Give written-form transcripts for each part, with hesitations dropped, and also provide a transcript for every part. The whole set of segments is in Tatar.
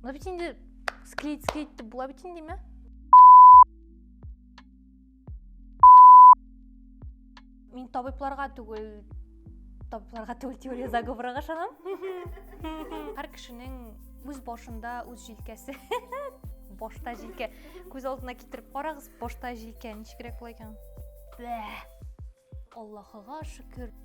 Мына бит инде склейт деп була бит инде ме? Мен табибларга түгел теория заговорга ышанам. Һәр кешенең үз башында үз җилкәсе. Башта җилкә. Күз алдына китереп карагыз, башта җилкә ничегрәк була икән? Аллаһыга шөкер.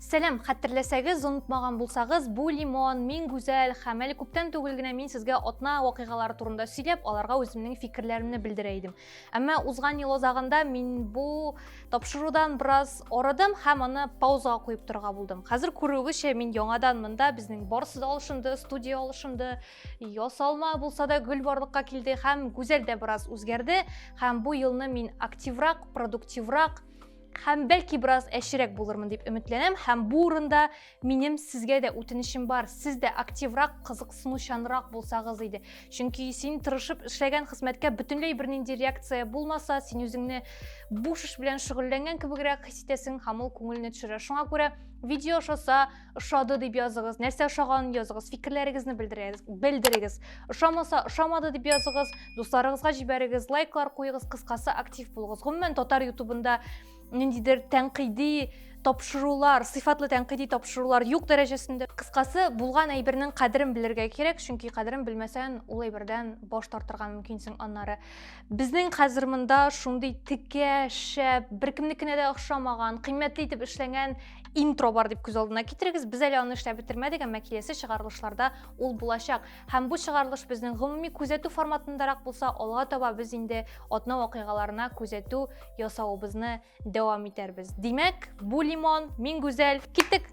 Сәлам, хәтерләсәгез, онытмаган булсагыз, бу Лимон, мин гүзәл һәм әле күптән түгел генә мин сезгә атна вакыйгалары турында сөйләп, аларга үземнең фикерләремне белдерә идем. Әмма узган ел азагында мин бу тапшырудан бераз арыдым һәм аны паузага куеп торырга булдым. Хәзер күрүегезчә, мин яңадан монда безнең барысы да алышынды, студия алышынды, ясалма булса да гөл барлыкка килде һәм гүзәл дә бераз үзгәрде һәм бу елны мин активрак, продуктиврак һәм бәлки бераз әширәк булырмын дип өметләнәм һәм бу урында минем сезгә дә үтенечем бар. Сез дә активрак, кызыксынучанрак булсагыз иде. Чөнки син тырышып эшләгән хезмәткә бөтенләй бернинди реакция булмаса, син үзеңне буш эш белән шөгыльләнгән кебегрәк хис итәсең һәм ул күңелне төшерә. Шуңа күрә видео ошаса, ошады дип языгыз, нәрсә ошаганын языгыз, фикерләрегезне белдерегез. Ошамаса, ошамады дип языгыз, дусларыгызга җибәрегез, лайклар куегыз, кыскасы актив булыгыз. Гомумән татар ютубында ниндидер тәнкыйди тапшырулар, сыйфатлы тәнкыйди тапшырулар юк дәрәҗәсендә. Кыскасы, булган әйбернең кадерен белергә кирәк, чөнки кадерен белмәсәң, ул әйбердән баш тартырга мөмкинсең аннары. Безнең хәзер монда шундый текә, шәп, беркемнекенә дә охшамаган, кыйммәтле итеп эшләнгән интро бар дип күз алдына китерегез. Біз әле аны эшләп бетермәдек, әмма киләсе чыгарылышларда ул булачак. Һәм бу чыгарылыш безнең гомуми күзәтү форматындарак булса, алга таба без инде атна вакыйгаларына күзәтү ясавыбызны дәвам итәрбез. Димәк, бу Лимон, мин гүзәл, киттек!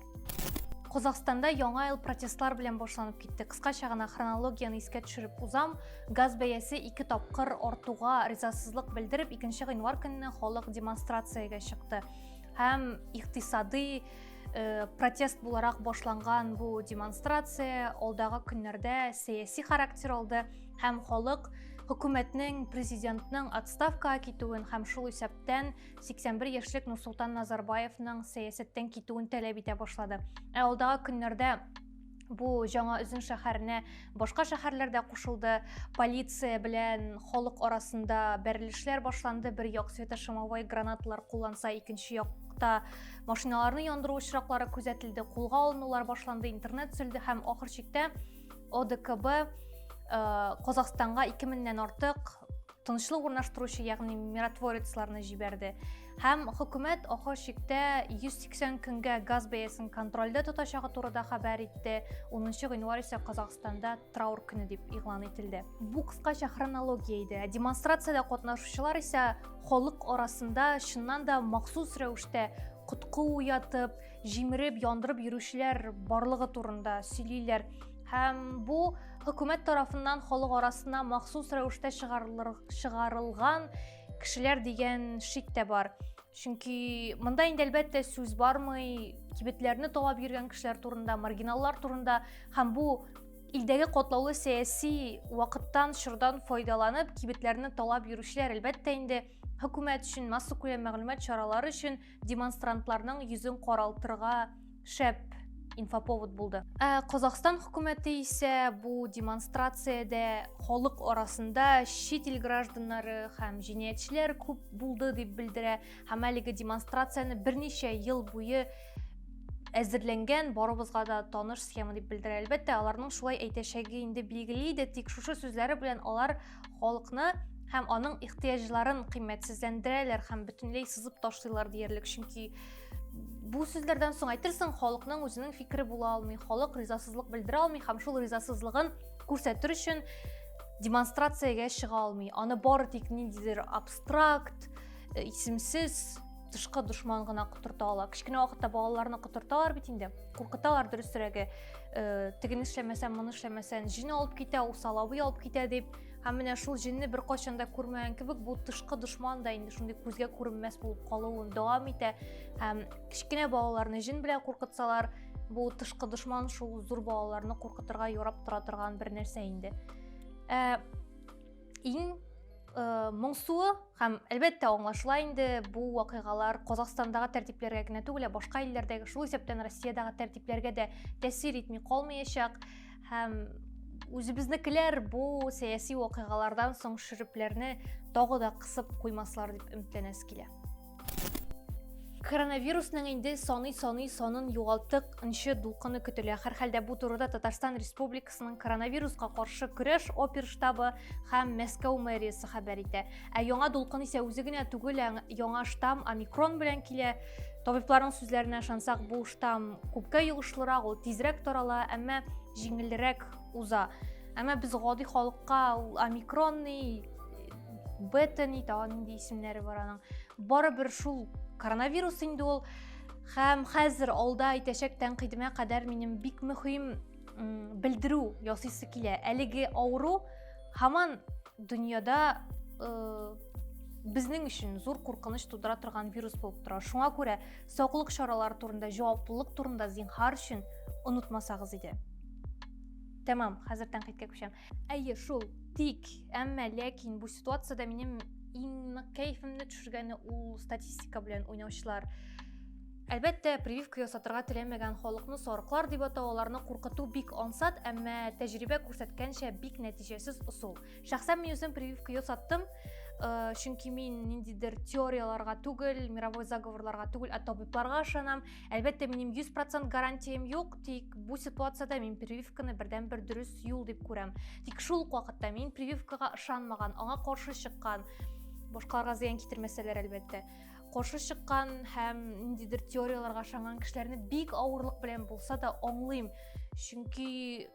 Казакстанда яңа ел протестлар белән башланып китте. Кыскача гына хронологияны искә төшереп узам. Газ бәясе 2 тапкыр артуга ризасызлык белдереп, 2 гыйнвар көнне халык демонстрациягә чыкты. Һәм икътисади протест буларак башланган бу демонстрация алдагы көннәрдә сәяси характер алды һәм халык хөкүмәтнең, президентның отставкага китүен һәм шул исәптән 81 яшьлек Нурсултан Назарбаевның сәясәттән китүен таләп итә башлады. Алдагы көннәрдә бу жаңа Үзен шәһәренә башка шәһәрләрдә кушылды, полиция белән халык арасында бәрелешләр башланды, бер як светошумовой гранаталар кулланса, икенче якта машиналарны яндыру очраклары күзәтелде, кулга алынулар башланды, интернет сүлде һәм ахыр чиктә ОДКБ Казакстанга 2000-нән артык тынычлык урнаштыручы, ягъни миротворецларны җибәрде. Һәм хөкүмәт ахыр чиктә 180 көнгә газ бәясен контрольдә тотачагы турында хәбәр итте. 10 гыйнвар исә Казакстанда траур көне дип игълан ителде. Бу кыскача хронология иде. Демонстрациядә катнашучылар исә халык арасында чыннан да махсус рәвештә кутку уятып, җимереп, яндырып йөрүчеләр барлыгы турында сөйлиләр. Һәм бу хөкүмәт тарафыннан халык арасына махсус рәвештә чыгарылган кешеләр дигән шик тә бар. Чөнки монда инде әлбәттә сүз бармый, кибетләрне талап йөргән кешеләр турында, маргиналлар турында һәм бу илдәге катлаулы сәяси вакыттан, чордан файдаланып, кибетләрне талап йөрүчеләр әлбәттә инде хөкүмәт өчен, масса күләм мәгълүмат чаралары өчен демонстрантларның йөзен каралтырга шәп инфоповод булды. Казакстан хөкүмәте исә бу демонстрациядә халык арасында чит ил гражданнары һәм җинаятьчеләр күп булды дип белдерә. Һәм әлеге демонстрацияны берничә ел буе әзерләнгән, барыбызга да таныш схема дип белдерә. Әлбәттә, аларның шулай әйтәчәге инде билгеле иде, тик шушы сүзләре белән алар халыкны һәм аның ихтыяҗларын кыйммәтсезләндерәләр һәм бөтенләй сызып ташлыйлар диярлек. Чөнки бу сүзләрдән соң әйтерсең, халыкның үзенең фикере була алмый, халык ризасызлык белдерә алмый һәм шул ризасызлыгын күрсәтер өчен демонстрациягә чыга алмый. Аны бары тик ниндидер абстракт, исемсез тышкы дошман гына котырта ала. Кичкенә вакытта балаларны котырталар бит инде. Куркыталар дөресрәге. Тегене эшләмәсән, моны эшләмәсән, җин алып китә, ул салавый алып китә дип. Һәм менә шул җинне бер кайчан да күрмәгән кебек, бу тышкы дошман да инде шундый күзгә күренмәс булып калуын дәвам итә. Һәм кичкенә балаларны җин белән куркытсалар, бу тышкы дошман шул зур балаларны куркытырга ярап тора торган бер нәрсә инде. Иң моңсуы һәм әлбәттә аңлашыла инде бу вакыйгалар Казакстандагы тәртипләргә генә түгел, башка илләрдәге, шул исәптән Россиядагы тәртипләргә дә тәэсир итми калмаячак. Һәм Үзебезнекеләр бу сәяси вакыйгалардан соң шүрепләрне тагы да кысып куймаслар дип өметләнәс килә. Коронавирусның инде сонын югалтык нче дулкыны көтелә. Һәр хәлдә бу турыда Татарстан Республикасының коронавируска каршы көрәш опер штабы һәм Мәскәү мэриясе хәбәр итә. Яңа дулкын исә үзе генә түгел, яңа штамм омикрон белән килә. Табибларның сүзләренә ышансак, бу штамм күпкә йогышлырак, ул тизрәк тарала, әмма җиңелрәк уза. Әмма без гади халыкка ул омикронный, бета-ни тагын нинди исемнәре бар аның. Барыбер шул коронавирус инде ул, һәм хәзер алда итәчәк тәнкыйтемә кадәр минем бик мөһим белдерү ясыйсы килә. Әлеге авыру һаман дөньяда безнең өчен зур куркыныч тудыра торган вирус булып тора. Шуңа күрә саклык чаралары турында, җаваплылык турында зинһар өчен онытмасагыз иде. Тамам, хәзер тәнкыйтькә күчәм. Әйе, шул тик, әмма ләкин бу ситуациядә минем иң кәефемне төшергәне ул статистика белән уйнаучылар. Әлбәттә, прививка ясатырга теләмәгән халыкны сарыклар дип атау, аларны куркыту бик ансат, әмма тәҗрибә күрсәткәнчә бик нәтиҗәсез усул. Шәхсән мин үзем прививка ясаттым, чөнки мин ниндидер теорияларга түгел, мировой заговорларга түгел, табибларга ышанам. Әлбәттә, минем 100% гарантиям юк, тик бу ситуациядә мин прививканы бердән-бер дөрес юл дип күрәм. Тик шул ук вакытта мин прививкага ышанмаган, аңа каршы чыккан, башкаларга зыян китермәсәләр әлбәттә, каршы чыккан һәм ниндидер теорияларга ышанган кешеләрне бик авырлык белән булса да аңлыйм. Чөнки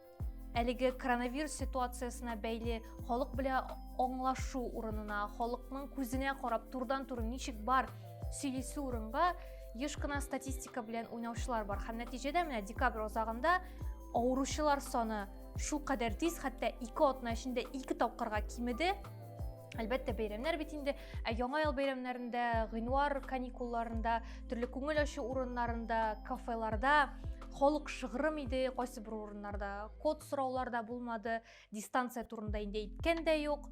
әлеге коронавирус ситуациясына бәйле халык белән аңлашу урынына, халыкның күзенә карап турыдан-туры ничек бар сөйләсү урынга еш кына статистика белән уйнаучылар бар. Һәм нәтиҗәдә менә декабрь азагында авыручылар саны шул кадәр тиз, хәтта 2 атна эчендә 2 тапкырга кимеде. Әлбәттә, бәйрәмнәр бит инде, яңа ел бәйрәмнәрендә, гыйнвар каникулларында, төрле күңел ачу урыннарында, кафеларда халык шыгрым иде, кайсы бер урыннарда код сораулар да булмады, дистанция турында инде әйткән дә юк.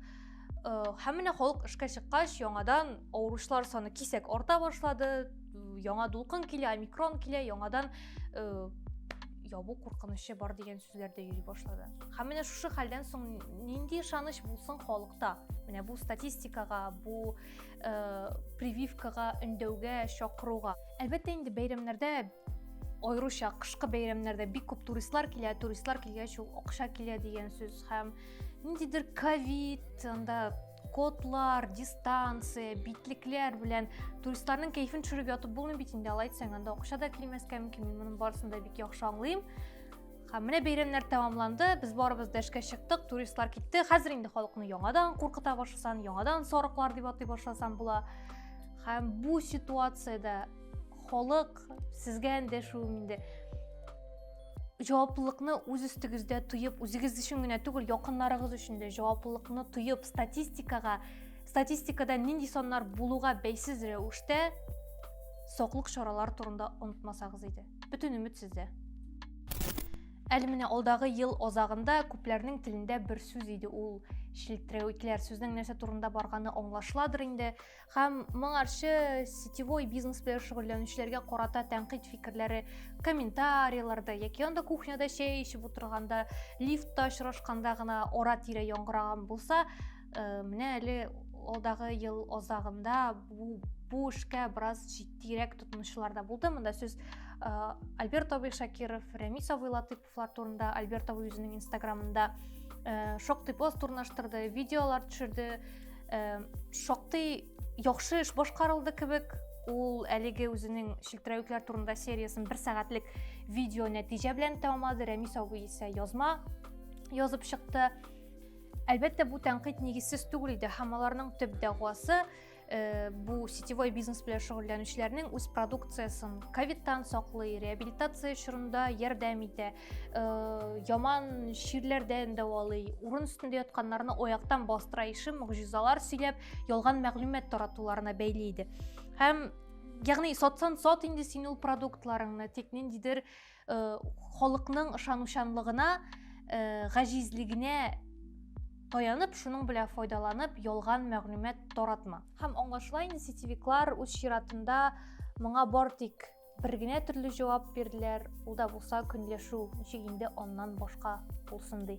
Һәм менә халык эшкә чыккач, яңадан авыручылар саны кисәк арта башлады, яңа дулкын килә, омикрон килә, яңадан ябу куркынычы бар дигән сүзләр дә йөри башлады. Һәм менә шушы хәлдән соң нинди ышаныч булсын халыкта? Менә бу статистикага, бу прививкага өндәүгә, чакыруга. Әлбәттә, инде бәйрәмнәрдә, айрыша кышкы бәйрәмнәрдә бик күп туристлар килгәч ул акча килә дигән сүз, һәм ниндидер ковид, анда кодлар, дистанция, битлекләр белән туристларның кәефен төшереп ятып булмый бит инде, алай әйтсәң, анда акча да килмәскә мөмкин, мин моның барысын да бик яхшы аңлыйм. Һәм менә бәйрәмнәр тәмамланды, без барыбыз да эшкә чыктык, туристлар китте. Хәзер инде халыкны яңадан куркыта башласан, яңадан сарыклар дип атый башласан була. Һәм бу ситуациядә халык сезгә эндәшү инде җаваплылыкны үз өстегездә тоеп, үзегез өчен генә түгел, якыннарыгыз өчен дә җаваплылыкны тоеп, статистикада нинди саннар булуга бәйсез рәвештә саклык чаралары турында онытмасагыз иде. Бөтен өмет сездә. Әле менә алдагы ел азагында күпләрнең телендә бер сүз иде, ул шилттерәүтләр, сүзнең нәрсә турында барганы аңлашыладыр инде. Һәм моңарчы сетевой бизнес белән шөгыльләнүчеләргә карата тәнкыйть фикерләре комментарийларда яки анда кухняда чәй эчеп утырганда, лифтта очрашканда гына ара-тирә яңгыраган булса, менә әле алдагы ел азагында бу эшкә бераз җитдирәк тотынучылар да булды. Монда сүз Альберт Абый Шакиров, Рәмис Абый Латыповлар турында, Альберт Абый үзенең инстаграмында шактый пост урнаштырды, видеолар төшерде, шактый яхшы эш башкарылды кебек. Ул әлеге үзенең шилттерәүкләр турында сериясын 1 сәгатьлек видео нәтиҗә белән тәмамлады. Рәмис Абый исә язма язып чыкты. Әлбәттә, бу тәнкыйть нигезсез түгел иде, һәм аларның төп дәгъвасы бу сетевой бизнес белән шөгыльләнүчеләрнең үз продукциясын ковидтан саклый, реабилитация чорында ярдәм итә, яман ширләрдән дәвалый, урын өстендә ятканнарны аяктан бастыра ише мөгъҗизалар сөйләп, ялган мәгълүмат таратуларына бәйле иде. Һәм ягъни сатсан сат инде син ул продуктларыңны, тик ниндидер халыкның ышанучанлыгына, гаҗизлегенә таянып, шуның белән файдаланып, ялган мәгълүмат таратма. Һәм аңлашыла инде сетевиклар үз чиратында моңа бар тик бер генә төрле җавап бирделәр, ул да булса көнләшү, ничек инде аннан башка булсын ди.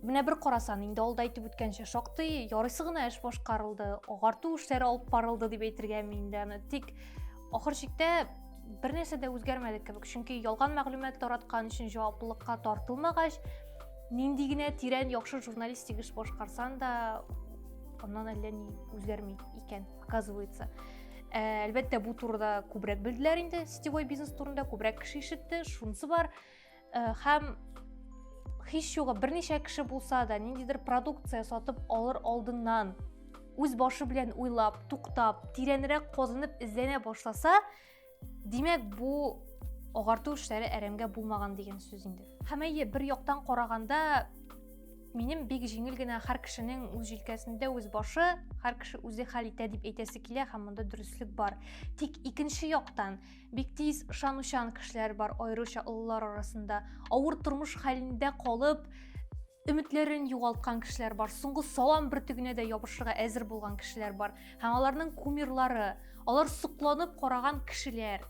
Менә бер карасан, инде алда әйтеп үткәнчә, шактый ярыйсы гына эш башкарылды, агарту эшләре алып барылды дип әйтергә инде. Аны тик ахыр чиктә бер нәрсә дә үзгәрмәде кебек. Чөнки ялган мәгълүмат тараткан өчен җаваплылыкка тартылмагач, нинди генә тирән яхшы журналистик эш башкарсан да, аннан әллә ни үзгәрми икән, оказывается. Әлбәттә, бу турыда күбрәк белделәр инде, сетевой бизнес турында күбрәк кеше ишетте, шунысы бар. Һәм һич югы берничә кеше булса да, ниндидер продукция сатып алыр алдыннан үз башы белән уйлап, туктап, тирәнрәк казынып эзләнә башласа, димәк, бу агарту эшләре әрәмгә булмаган дигән сүз инде. Һәм бер яктан караганда, минем бик җиңел генә һәр кешенең үз җилкәсендә үз башы, һәр кеше үзе хәл итә дип әйтәсе килә, һәм монда дөрестлек бар. Тик икенче яктан, бик тиз ышанучан кешеләр бар, аеруча олылар арасында. Авыр тормыш хәлендә калып, өметләрен югалткан кешеләр бар. Соңгы салам бөртегенә дә ябышырга әзер булган кешеләр бар. Һәм аларның кумирлары, алар сокланып караган кешеләр.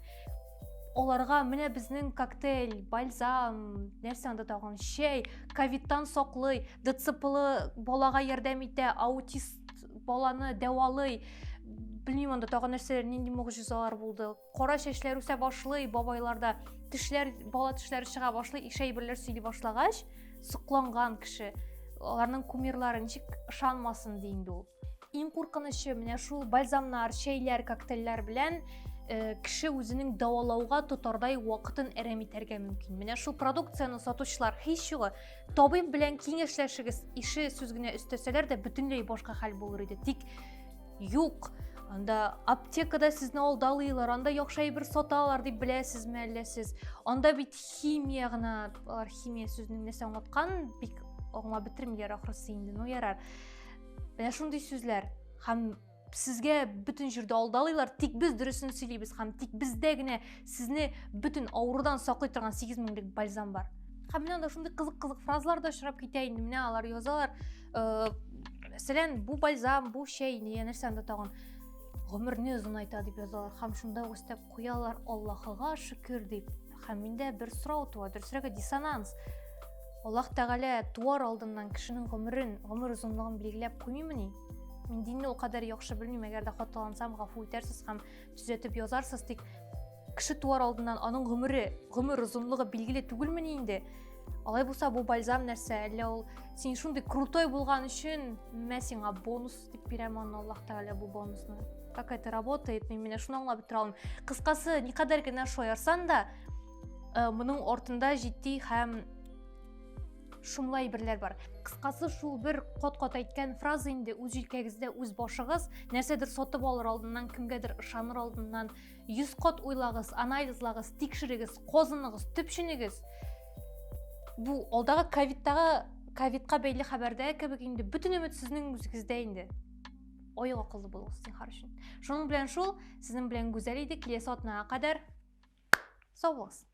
Оларга менә безнең коктейль, бальзам, нәрсә анда тагын, чәй, ковидтан саклый, ДЦПлы балага ярдәм итә, аутист баланы дәвалый, белмим анда тагын нәрсәләр, нинди мөгъҗизалар булды. Кара чәчләр үсә башлый, бабайларда бала тешләре чыга башлый, ишәй берләр сөйли башлагач, сокланган кеше, аларның кумирлары ничек ышанмасын ди инде ул. Иң куркынычы менә шул бальзамнар, чәйләр, коктейльләр белән кеше үзенең дәвалауга тотардай вакытын әрәм итәргә мөмкин. Менә шул продукцияны сатучылар һич югы табиб белән киңәшләшегез, ише сүз генә өстәсәләр дә бөтенләй башка хәл булыр иде. Тик юк, анда аптекада сезне алдалыйлар, анда яхшы әйбер саталар дип беләсезме әллә сез? Анда бит химия гына, химия сүзнең нәрсә аңлаткан, бик аңлап бетермиләр ахрысы инде, ну ярар. Менә шундый сүзләр һәм сезгә бөтен җирдә алдалыйлар, тик без дөресен сөйлибез, һәм тик бездә генә сезне бөтен авырудан саклый торган 8 меңлек бальзам бар. Һәм менә анда шундый кызык-кызык фразалар да очрап китә инде. Менә алар язалар, мәсәлән, бу бальзам, бу чәй, нәрсә анда тагын гомерне озынайта дип язалар. Һәм шунда өстәп куялар, Аллаһыга шөкер дип. Һәм миндә бер сорау туа, дөресрәге диссонанс. Аллаһ Тәгалә туар алдыннан кешенең гомер озынлыгын белгиләп куймыймы? Мин динне ул кадәр яхшы белмим, әгәр дә хаталансам, гафу итәрсез һәм төзәтеп язарсыз. Тик кеше туар алдыннан аның гомер озынлыгы билгеле түгелме инде? Алай булса, бу бальзам нәрсә? Әллә ул син шундый крутой булган өчен мә сиңа бонус дип бирәм аны Аллаһ Тәгалә бу бонусны. Как это работает? Мин менә шуны аңлап бетә алмыйм. Кыскасы, никадәр генә шаярсан да, моның артында җитди һәм шумлай берләр бар. Кыскасы, шул бер кат-кат әйткән фраза инде, үз җилкәгездә үз башыгыз, нәрсәдер сатып алыр алдыннан, кемгәдер ышаныр алдыннан 100 кат уйлагыз, анализлагыз, тикшерегез, казыныгыз, төпченегез. Бу алдагы ковидка бәйле хәбәрдә кебек инде бөтен өмет сезнең үзегездә инде. Ойга кылды булыгыз син харышын. Шуның белән шул, сезнең белән гүзәл иде, киләсе атнага кадәр сау булыгыз.